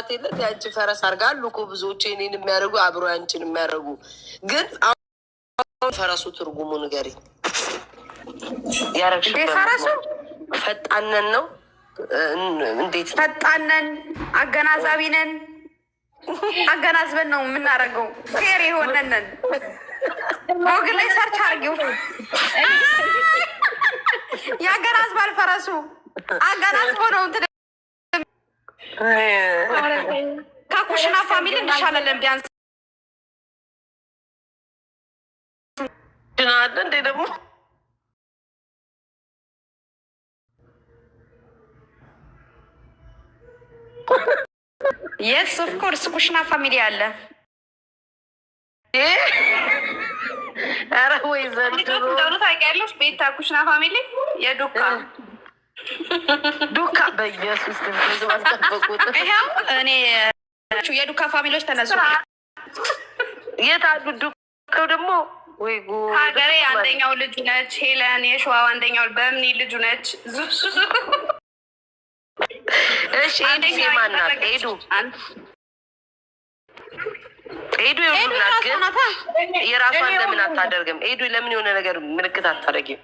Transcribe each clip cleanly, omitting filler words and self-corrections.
ስርዓት የለት ያንቺ ፈረስ አርጋሉ እኮ ብዙዎች እኔን የሚያደርጉ አብሮ ያንቺን የሚያደርጉ ግን ፈረሱ ትርጉሙ ንገሪ። ያረግሽ ፈረሱ ፈጣነን ነው። እንዴት ፈጣነን? አገናዛቢነን። አገናዝበን ነው የምናደርገው። ፌር የሆነንን ጎግል ላይ ሰርች አድርጊው። ያገናዝባል ፈረሱ። አገናዝቦ ነው ከኩሽና ፋሚሊ እንሻላለን ቢያንስ ድናለ እንዴ ደግሞ የስ ኦፍ ኮርስ ኩሽና ፋሚሊ አለ። ኧረ ወይ ዘንድሮ ታውቂያለሽ? ቤታ ኩሽና ፋሚሊ የዱካ ዱካ በኢየሱስ ብዙ አስጠበቁት። ይኸው እኔ የዱካ ፋሚሊዎች ተነሱ። የት አሉ ዱካው ደግሞ? ወይ ጉድ! ሀገሬ አንደኛው ልጁ ነች ሄለን፣ የሸዋው አንደኛው በምኒ ልጁ ነች። እሺ ኤዱ ማናት? ኤዱ ይሉናል፣ ግን የራሷን ለምን አታደርግም? ኤዱ ለምን የሆነ ነገር ምልክት አታደርጊም?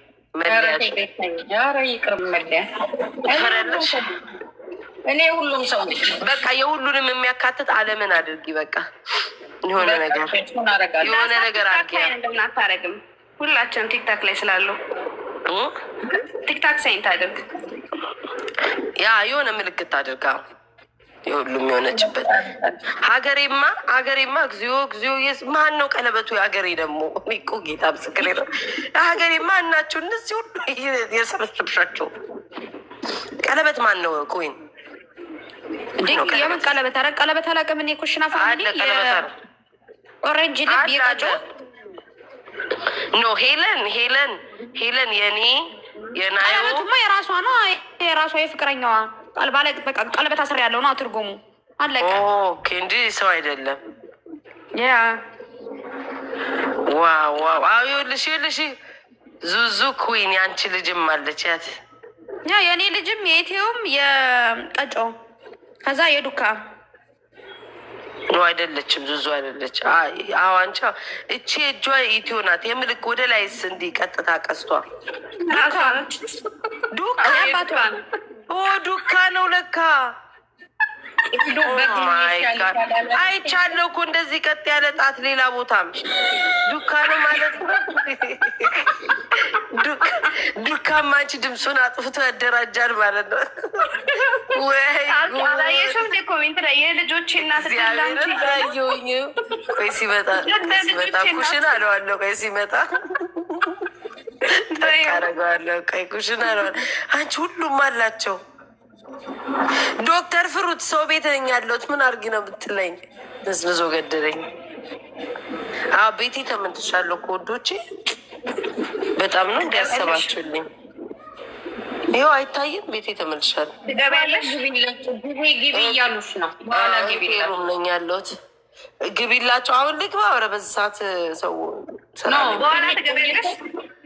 እኔ ሁሉም ሰው በቃ የሁሉንም የሚያካትት አለምን አድርጊ። በቃ የሆነ ነገር አድርጊ። እንደምን አታደርግም? ሁላችንም ቲክታክ ላይ ስላሉ ቲክታክ ሳይንት አድርግ። ያ የሆነ ምልክት አድርጋ የሁሉም የሆነችበት። ሀገሬማ እግዚኦ ማን ነው ቀለበቱ? የሀገሬ ደግሞ እኮ ጌታ ምስክሬ ነው። ሀገሬማ እናቸው እነዚህ ሁሉ የሰበሰብሻቸው ቀለበት ማን ነው? ኮይን የምን ቀለበት? ኧረ ቀለበት አላውቅም እኔ። ኩሽና ፋሚሊ ኦሬንጅ ልብ የቀጮ ኖ ሄለን የኔ የናዩ ቀለበቱማ የራሷ ነው። የራሷ የፍቅረኛዋ ቀለበት አስር ያለው ነው ትርጉሙ። አለቀ። ኦኬ እንጂ ሰው አይደለም። ያ ዋው ይኸውልሽ ዙዙ ኩዊን ያንቺ ልጅም አለች። ያ የኔ ልጅም የኢትዮም የቀጮ ከዛ የዱካ ነው። አይደለችም ዙዙ አይደለች። አንቺ እቺ እጇ ኢትዮ ናት። የምልክ ወደ ላይስ እንዲህ ቀጥታ ቀስቷ ዱካ ነው ለካ። አይቻለሁ እኮ እንደዚህ ቀጥ ያለ ጣት ሌላ ቦታም ዱካ ነው ማለት ነው። ዱካማ አንቺ ድምፁን አጥፍቶ ያደራጃል ማለት ነው። አላየሽም? ኮሜንት ላይ የልጆች እናት ቆይ ሲመጣ ኩሽና አለዋለሁ። ቆይ ሲመጣ አረገዋለሁ። ቆይ ኩሽና አለዋለሁ። አንቺ ሁሉም አላቸው። ዶክተር ፍሩት ሰው ቤት ነኝ ያለሁት ምን አድርጊ ነው ብትለኝ ነዝንዞ ገደለኝ። ቤቴ ተመልሻለሁ ከወዶቼ በጣም ነው እንዲያሰባችሁልኝ። ይኸው አይታይም? ቤቴ ተመልሻለሁ። ትገቢያለሽ? ግቢ እያሉሽ ነው። በኋላ ግቢ ነኝ ያለሁት። ግቢላቸው። አሁን ልግባ? ኧረ በዚህ ሰዓት ሰው በኋላ ትገቢያለሽ?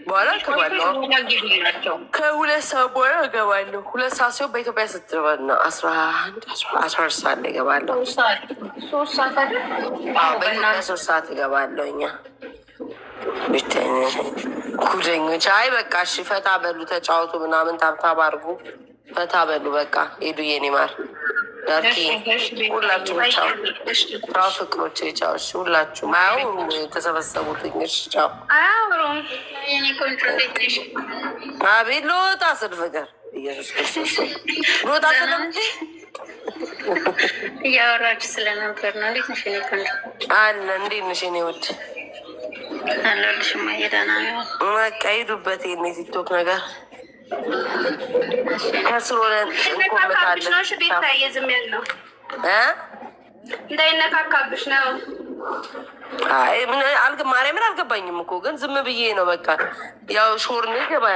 በኋላ እገባለሁ። ከሁለት ሰዓት በኋላ እገባለሁ። 2 ሰዓት ሲሆን በኢትዮጵያ ስትበና 11 ሰዓት ላይ እገባለሁ። 3 ሰዓት በኢትዮጵያ 3 ሰዓት እገባለሁ። እኛ ጉደኞች። አይ በቃ እሺ፣ ፈታ በሉ፣ ተጫወቱ፣ ምናምን ታብታብ አድርጉ፣ ፈታ በሉ። በቃ ሄዱ የኔ ማር ዳርኪ። ሁላችሁም ቻው ቻው፣ ፍቅሮቼ ቻው። እሺ ሁላችሁም አያውሩም የተሰበሰቡትኝ። እሺ ቻው። አያውሩም። አቤት ልወጣ ስል ፍቅር ኢየሱስ ክርስቶስ ልወጣ ስል እያወራችሁ ስለነበር ነው። እንዴት ነሽ? አለ እንዴት ነሽ? እኔ ውድ አለልሽማ እየዳና ነው። በቃ ሂዱበት። የኔ ቲክቶክ ነገር ከስር ሆነን እንኮመታለን። ቤታ የዝም ያለው እንዳይነካካብሽ ነው። ማርያምን አልገባኝም እኮ ግን ዝም ብዬ ነው በቃ። ያው ሾርን ገባ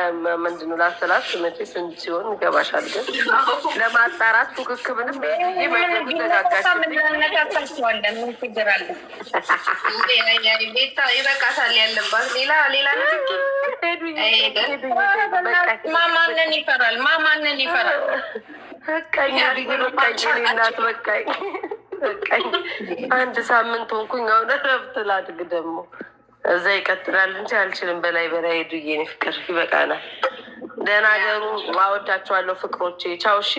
ምንድን ነው ላሰላት መቼ ስንት ሲሆን ይገባሻል። ግን ለማጣራት ቱክክ ምንም ነጋጋችዋለን። ምን ችግር አለ? ቤታ ይበቃታል። ያለባት ሌላ ማማንን ይፈራል? ማማንን ይፈራል? በቃኝ እናት በቃኝ። አንድ ሳምንት ሆንኩኝ። አሁን እረፍት ላድርግ ደግሞ እዛ ይቀጥላል እንጂ አልችልም። በላይ ሄዱዬ እኔ ፍቅር ይበቃናል። ደህና ደሩ። አወዳችኋለሁ ፍቅሮቼ። ቻው። እሺ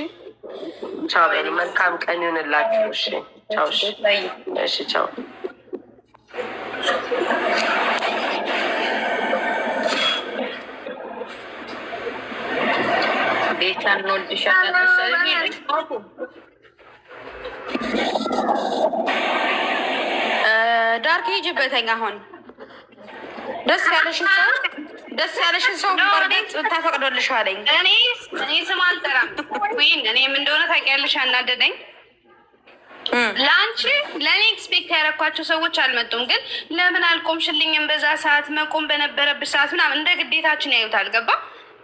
ቻው። መልካም ቀን ይሁንላችሁ። እሺ ቻው። እሺ ቻው። ቤታ እንወድሻለን። ዳርክ ሂጂበተኛ አሁን ደስ ያለሽን ሰው ባርዴት ታፈቅዶልሻለኝ። እኔ ስም አልጠራም። ወይን እኔም እንደሆነ ታውቂያለሽ ያናደደኝ ለአንቺ ለእኔ ኤክስፔክት ያደረኳቸው ሰዎች አልመጡም። ግን ለምን አልቆምሽልኝም? በዛ ሰዓት መቆም በነበረብሽ ሰዓት ምናምን እንደ ግዴታችን ያዩታል።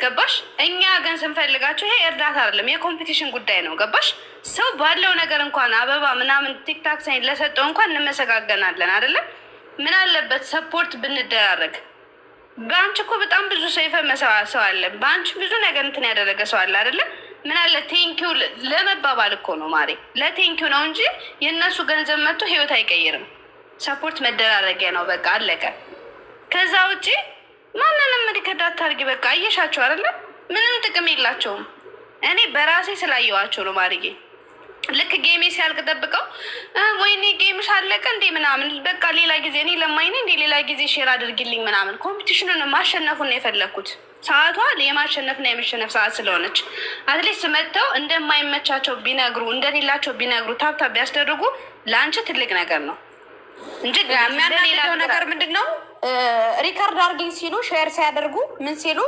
ገባሽ? እኛ ግን ስንፈልጋቸው ይሄ እርዳታ አይደለም፣ የኮምፒቲሽን ጉዳይ ነው። ገባሽ? ሰው ባለው ነገር እንኳን አበባ ምናምን ቲክታክ ሳይን ለሰጠው እንኳን እንመሰጋገናለን አይደለም? ምን አለበት ሰፖርት ብንደራረግ? በአንቺ እኮ በጣም ብዙ ሰው የፈመሰ ሰው አለ። በአንቺ ብዙ ነገር እንትን ያደረገ ሰው አለ አይደለም? ምን አለ ቴንኪው ለመባባል እኮ ነው ማሬ፣ ለቴንኪው ነው እንጂ የእነሱ ገንዘብ መጥቶ ህይወት አይቀይርም። ሰፖርት መደራረጊያ ነው፣ በቃ አለቀ። ከዛ ውጭ ማንንም ሪከርድ አታርጊ። በቃ አየሻቸው አይደለም? ምንም ጥቅም የላቸውም። እኔ በራሴ ስላየዋቸው ነው ማርዬ። ልክ ጌሜ ሲያልቅ ጠብቀው ወይኔ ጌምሽ አለቀ እንዴ ምናምን፣ በቃ ሌላ ጊዜ እኔ ለማይነ እንዴ ሌላ ጊዜ ሼር አድርግልኝ ምናምን። ኮምፒቲሽኑን ማሸነፉን ነው የፈለግኩት። ሰዓቷ የማሸነፍና የመሸነፍ ሰዓት ስለሆነች አትሊስት መጥተው እንደማይመቻቸው ቢነግሩ እንደሌላቸው ቢነግሩ ታብታብ ቢያስደርጉ ለአንቺ ትልቅ ነገር ነው እንጂ የሚያናደደው ነገር ምንድን ነው? ሪካርድ አርጊኝ ሲሉ ሼር ሲያደርጉ ምን ሲሉ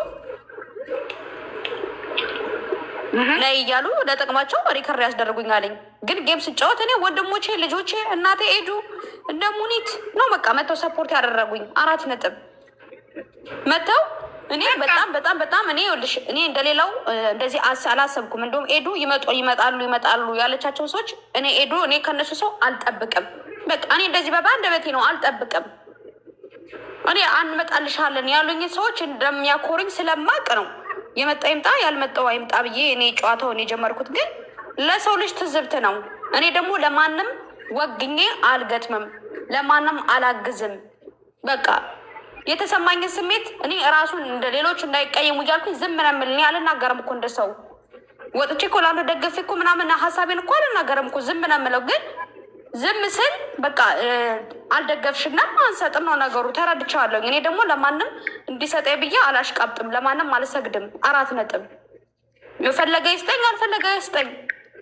ላይ እያሉ ለጥቅማቸው ሪከርድ ያስደርጉኛለኝ። ግን ጌም ስጫወት እኔ ወንድሞቼ፣ ልጆቼ፣ እናቴ ኤዱ እንደ ሙኒት ነው በቃ መጥተው ሰፖርት ያደረጉኝ። 4 ነጥብ መጥተው እኔ በጣም እኔ ይኸውልሽ እኔ እንደሌላው እንደዚህ አላሰብኩም። እንደውም ኤዱ ይመጣሉ ያለቻቸው ሰዎች እኔ ከነሱ ሰው አልጠብቅም። በቃ እኔ እንደዚህ በባንደበቴ ነው አልጠብቅም። እኔ አንመጣልሻለን ያሉኝ ሰዎች እንደሚያኮሩኝ ስለማቅ ነው የመጣ ይምጣ ያልመጣው አይምጣ ብዬ እኔ ጨዋታውን የጀመርኩት። ግን ለሰው ልጅ ትዝብት ነው። እኔ ደግሞ ለማንም ወግኜ አልገጥምም፣ ለማንም አላግዝም። በቃ የተሰማኝን ስሜት እኔ ራሱን እንደ ሌሎች እንዳይቀየሙ እያልኩኝ ዝም ነው የምል። እኔ አልናገርም እኮ እንደ ሰው ወጥቼ እኮ ለአንዱ ደገፍ እኮ ምናምን ሀሳቤን እኮ አልናገርም እኮ ዝም ነው የምለው። ግን ዝም ስል በቃ አልደገፍሽና አንሰጥም ነው ነገሩ። ተረድቻለሁ። እኔ ደግሞ ለማንም እንዲሰጠኝ ብዬ አላሽቃብጥም፣ ለማንም አልሰግድም። 4 ነጥብ የፈለገ ይስጠኝ አልፈለገ ይስጠኝ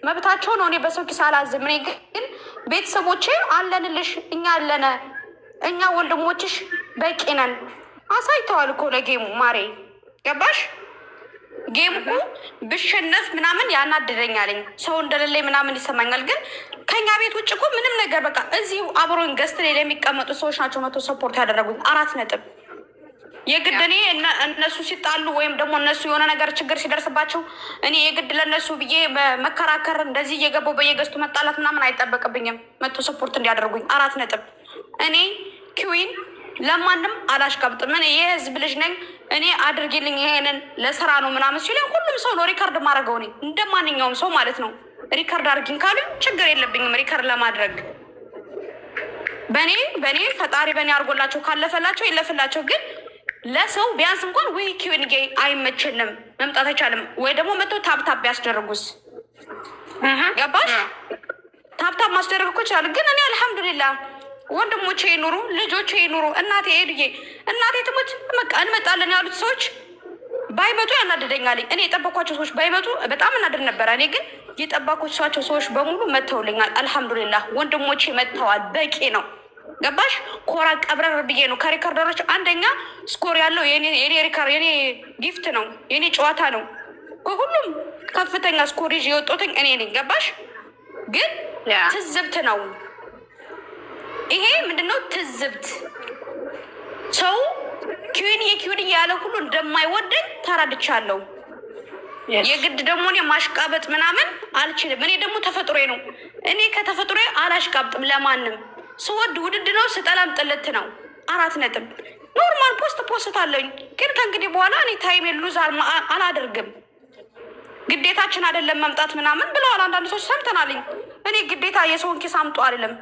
መብታቸው ነው። እኔ በሰው ኪስ አላዝም። እኔ ግን ቤተሰቦቼ አለንልሽ፣ እኛ አለነ፣ እኛ ወንድሞችሽ በቂ ነን አሳይተዋል እኮ ለጌሙ ማሬ። ገባሽ? ጌም እኮ ብሸነፍ ምናምን ያናድደኛለኝ፣ ሰው እንደሌለኝ ምናምን ይሰማኛል። ግን ከኛ ቤት ውጭ እኮ ምንም ነገር በቃ እዚሁ አብሮኝ ገስት ላይ የሚቀመጡ ሰዎች ናቸው መቶ ሰፖርት ያደረጉኝ። 4 ነጥብ የግድ እኔ እነሱ ሲጣሉ ወይም ደግሞ እነሱ የሆነ ነገር ችግር ሲደርስባቸው እኔ የግድ ለእነሱ ብዬ መከራከር እንደዚህ እየገባው በየገስቱ መጣላት ምናምን አይጠበቅብኝም። መቶ ሰፖርት እንዲያደርጉኝ 4 ነጥብ። እኔ ኪዊን ለማንም አላሽቃብጥም። እኔ የህዝብ ልጅ ነኝ። እኔ አድርጊልኝ ይሄንን ለስራ ነው ምናምን ሲለኝ ሁሉም ሰው ነው ሪካርድ ማድረገው። እኔ እንደ ማንኛውም ሰው ማለት ነው። ሪካርድ አድርጊኝ ካሉኝ ችግር የለብኝም ሪካርድ ለማድረግ። በእኔ ፈጣሪ በእኔ አድርጎላቸው ካለፈላቸው ይለፍላቸው። ግን ለሰው ቢያንስ እንኳን ወይ ኪዩንጌ አይመችንም መምጣት አይቻልም ወይ ደግሞ መጥቶ ታብታብ ያስደርጉስ። ገባሽ? ታብታብ ማስደረግ እኮ ይችላል። ግን እኔ አልሐምዱሊላህ ወንድሞቼ ይኑሩ፣ ልጆቼ ይኑሩ፣ እናቴ ሄድዬ እናቴ ትሞት በቃ እንመጣለን ያሉት ሰዎች ባይመጡ ያናድደኛል። እኔ የጠበኳቸው ሰዎች ባይመጡ በጣም እናድር ነበረ። እኔ ግን የጠበኳቸው ሰዎች በሙሉ መጥተውልኛል። አልሐምዱሊላህ ወንድሞቼ መጥተዋል። በቂ ነው። ገባሽ? ኮራ ቀብረር ብዬ ነው ከሪካርደሮች አንደኛ ስኮር ያለው የኔ ጊፍት ነው፣ የኔ ጨዋታ ነው። ከሁሉም ከፍተኛ ስኮር ይዤ የወጡትኝ እኔ ነኝ። ገባሽ? ግን ትዝብት ነው ይሄ። ምንድነው ትዝብት? ሰው ኪዩን ያለ ሁሉ እንደማይወደኝ ተረድቻለሁ። የግድ ደግሞ እኔ ማሽቃበጥ ምናምን አልችልም። እኔ ደግሞ ተፈጥሮዬ ነው። እኔ ከተፈጥሮዬ አላሽቃብጥም ለማንም። ስወድ ውድድ ነው፣ ስጠላም ጥልት ነው። 4 ነጥብ። ኖርማል ፖስት አለኝ። ግን ከእንግዲህ በኋላ እኔ ታይም ሉዝ አላደርግም። ግዴታችን አይደለም መምጣት ምናምን ብለዋል አንዳንድ ሰዎች ሰምተናልኝ። እኔ ግዴታ የሰውን ኪስ አምጡ አይደለም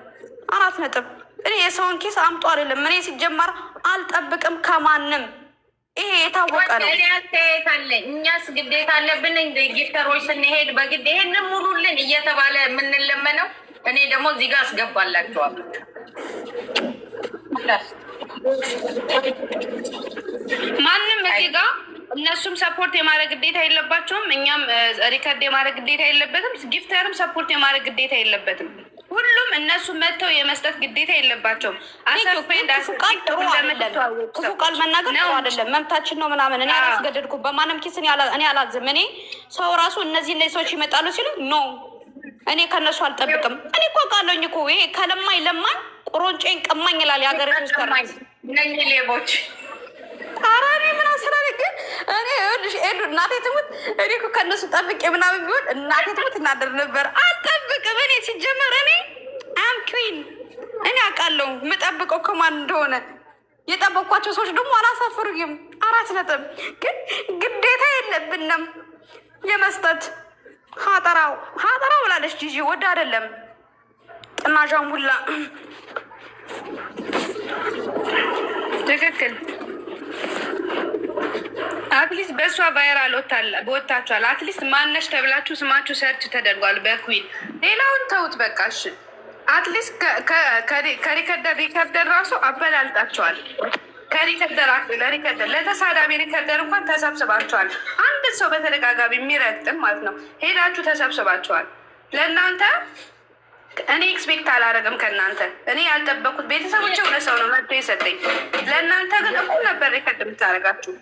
4 ነጥብ። እኔ የሰውን ኪስ አምጡ አይደለም። እኔ ሲጀመር አልጠብቅም ከማንም። ይሄ የታወቀ ነው። እኔ አስተያየት አለኝ። እኛስ ግዴታ አለብን እንደ ጊፍተሮች ስንሄድ በግድ ይሄንን ሙሉልን እየተባለ የምንለመነው። እኔ ደግሞ እዚህ ጋር አስገባላቸዋለሁ። ማንም እዚህ ጋር እነሱም ሰፖርት የማድረግ ግዴታ የለባቸውም። እኛም ሪከርድ የማድረግ ግዴታ የለበትም። ጊፍተርም ሰፖርት የማድረግ ግዴታ የለበትም። ሁሉም እነሱ መጥተው የመስጠት ግዴታ የለባቸውም። ክፉ ቃል መናገር ጥሩ አይደለም፣ መብታችን ነው ምናምን። እኔ አላስገደድኩ በማንም ኪስ እኔ አላዝም። እኔ ሰው ራሱ እነዚህ ሰዎች ይመጣሉ ሲሉ ኖ እኔ ከነሱ አልጠብቅም። እኔ እኮ ቃለኝ እኮ ይሄ ከለማኝ ለማኝ ቁሮንጬን ቀማኝ ይላል የሀገር ነኝ ሌቦች። ኧረ እኔ ምን አስራለ ግን እኔ ሄዱ እናቴ ትሙት። እኔ እኮ ከእነሱ ጠብቄ ምናምን ቢሆን እናቴ ትሙት እናደር ነበር። አልጠብቅም። እኔ ሲጀመር እኔ አም ኩዊን እኔ አውቃለሁ የምጠብቀው ከማን እንደሆነ። የጠበቅኳቸው ሰዎች ደግሞ አላሳፍሩኝም። 4 ነጥብ። ግን ግዴታ የለብንም የመስጠት ሀጠራው ብላለች ጂጂ። ወደ አይደለም ጥናዣን ሁላ ትክክል። አትሊስት በእሷ ቫይራል ወጥታችኋል። አትሊስት ማነሽ ተብላችሁ ስማችሁ ሰርች ተደርጓል በኩዊን። ሌላውን ተውት በቃ እሺ። አትሊስት ከሪከርደር ራሱ አበላልጣቸዋል። ከሪከርደር ለተሳዳቢ ሪከርደር እንኳን ተሰብስባቸዋል። አንድ ሰው በተደጋጋሚ የሚረግጥም ማለት ነው ሄዳችሁ ተሰብስባቸዋል። ለእናንተ እኔ ኤክስፔክት አላደረግም ከእናንተ። እኔ ያልጠበኩት ቤተሰቦች የሆነ ሰው ነው መጥቶ የሰጠኝ። ለእናንተ ግን እኩል ነበር ሪከርድ የምታደርጋችሁ።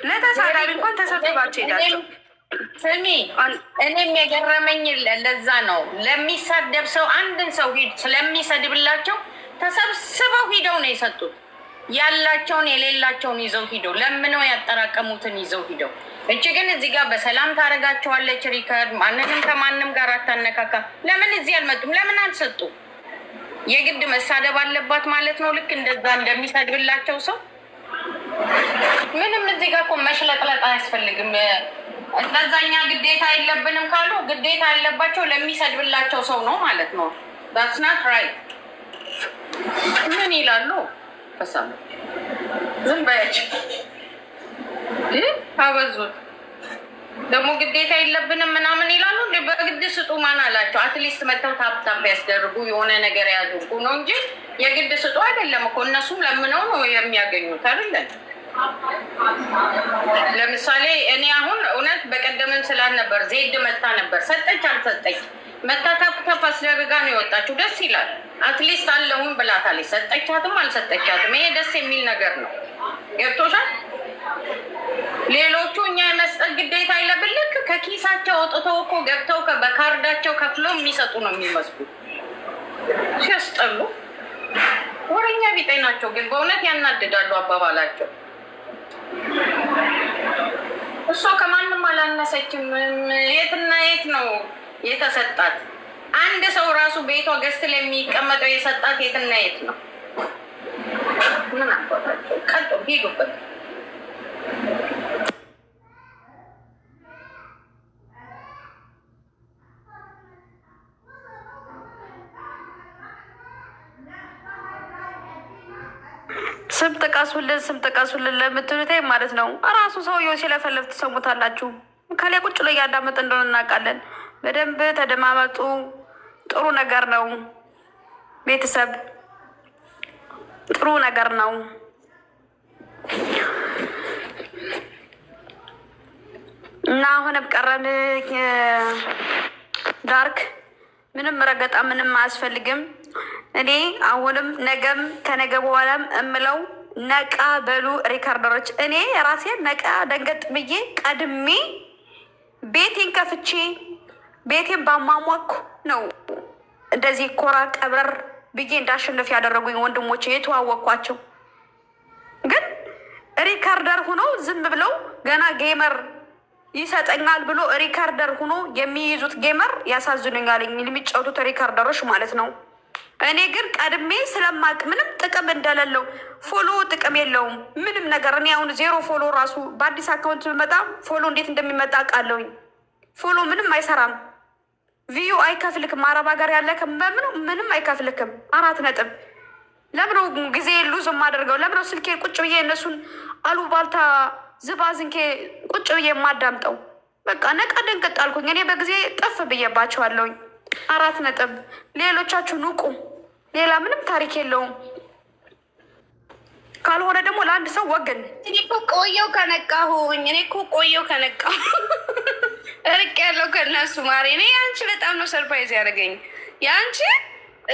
ለተሳዳቢ እንኳን ተሰብስባቸው ሄዳቸው። ስሚ እኔም የገረመኝ ለዛ ነው። ለሚሳደብ ሰው አንድን ሰው ሂድ ስለሚሰድብላቸው ተሰብስበው ሂደው ነው የሰጡት። ያላቸውን የሌላቸውን ይዘው ሂደው ለምነው ያጠራቀሙትን ይዘው ሂደው። እቺ ግን እዚህ ጋር በሰላም ታደርጋቸዋለች ሪከርድ። ማንንም ከማንም ጋር አታነካካ። ለምን እዚህ አልመጡም? ለምን አልሰጡ? የግድ መሳደብ አለባት ማለት ነው? ልክ እንደዛ እንደሚሰድብላቸው ሰው ምንም እዚህ ጋር እኮ መሽለጥለጥ አያስፈልግም። እንደዛኛ ግዴታ የለብንም ካሉ ግዴታ ያለባቸው ለሚሰድብላቸው ሰው ነው ማለት ነው። ዳትስ ናት ራይት። ምን ይላሉ? በሳም ዝም በያቸው። አበዙት ደግሞ ግዴታ የለብንም ምናምን ይላሉ። በግድ ስጡ ማን አላቸው? አትሊስት መተው ታፕታፕ ያስደርጉ የሆነ ነገር ያድርጉ ነው እንጂ የግድ ስጡ አይደለም እኮ። እነሱም ለምነው ነው የሚያገኙት አይደለም። ለምሳሌ እኔ አሁን እውነት በቀደምም ስላል ነበር ዜድ መታ ነበር። ሰጠች አልሰጠች መታ ታፕታፕ አስደርጋ ነው የወጣችው። ደስ ይላል። አትሊስት አለሁም ብላታለች። ሰጠቻትም አልሰጠቻትም ይሄ ደስ የሚል ነገር ነው። ገብቶሻል? ሌሎቹ እኛ የመስጠት ግዴታ የለብን። ልክ ከኪሳቸው አውጥተው እኮ ገብተው በካርዳቸው ከፍለው የሚሰጡ ነው የሚመስሉ። ሲያስጠሉ ወረኛ ቢጤ ናቸው። ግን በእውነት ያናድዳሉ አባባላቸው። እሷ ከማንም አላነሰችም። የትና የት ነው የተሰጣት? አንድ ሰው ራሱ ቤቷ ገዝት ለሚቀመጠው የሰጣት የትና የት ነው? ምን አባታቸው ቀጡ ሄዱበት። ስም ጥቀሱልን ለምትሉት ማለት ነው። እራሱ ሰውየው ሲለፈለፍ ትሰሙታላችሁ። ከላይ ቁጭ ላይ እያዳመጥ እንደሆነ እናውቃለን። በደንብ ተደማመጡ። ጥሩ ነገር ነው። ቤተሰብ ጥሩ ነገር ነው። እና አሁንም ቀረም ዳርክ ምንም ረገጣ ምንም አያስፈልግም። እኔ አሁንም ነገም ከነገ በኋላም እምለው ነቃ በሉ ሪካርደሮች። እኔ ራሴን ነቃ ደንገጥ ብዬ ቀድሜ ቤቴን ከፍቼ ቤቴን ባማሟኩ ነው እንደዚህ ኮራ ቀብረር ብዬ እንዳሸንፍ ያደረጉኝ ወንድሞቼ የተዋወቅኳቸው። ግን ሪካርደር ሁኖ ዝም ብለው ገና ጌመር ይሰጠኛል ብሎ ሪካርደር ሁኖ የሚይዙት ጌመር ያሳዝኑኛል። የሚጫወቱት ሪካርደሮች ማለት ነው። እኔ ግን ቀድሜ ስለማቅ ምንም ጥቅም እንደሌለው ፎሎ ጥቅም የለውም ምንም ነገር። እኔ አሁን 0 ፎሎ ራሱ በአዲስ አካውንት ብመጣ ፎሎ እንዴት እንደሚመጣ ቃለውኝ። ፎሎ ምንም አይሰራም። ቪዩ አይከፍልክም። አረብ ሀገር ያለ ምንም አይከፍልክም። 4 ነጥብ። ለምነው ጊዜ ሉዝ የማደርገው? ለምነው ስልኬ ቁጭ ብዬ እነሱን አሉባልታ ዝባዝንኬ ቁጭ ብዬ የማዳምጠው? በቃ ነቃ ደንቅጥ አልኩኝ። እኔ በጊዜ ጥፍ ብዬባቸዋለሁኝ። 4 ነጥብ። ሌሎቻችሁ ንቁ። ሌላ ምንም ታሪክ የለውም። ካልሆነ ደግሞ ለአንድ ሰው ወገን። እኔ እኮ ቆየው ከነቃሁኝ። እርቅ ያለው ከእነሱ ማሬ። እኔ የአንቺ በጣም ነው ሰርፕራይዝ ያደረገኝ። የአንቺ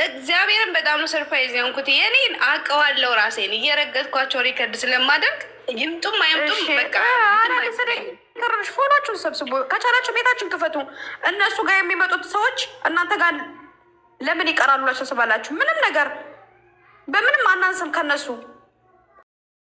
እግዚአብሔርን በጣም ነው ሰርፕራይዝ የሆንኩት። የኔን አውቀዋለሁ ራሴን እየረገጥኳቸው ሪከርድ ስለማደርግ ይምጡም አይምጡም በቃ ፎናችሁን ሰብስቡ። ከቻላችሁ ቤታችሁን ክፈቱ። እነሱ ጋር የሚመጡት ሰዎች እናንተ ጋር ለምን ይቀራሉ? ላቸው ስባላችሁ ምንም ነገር በምንም አናንስም ከነሱ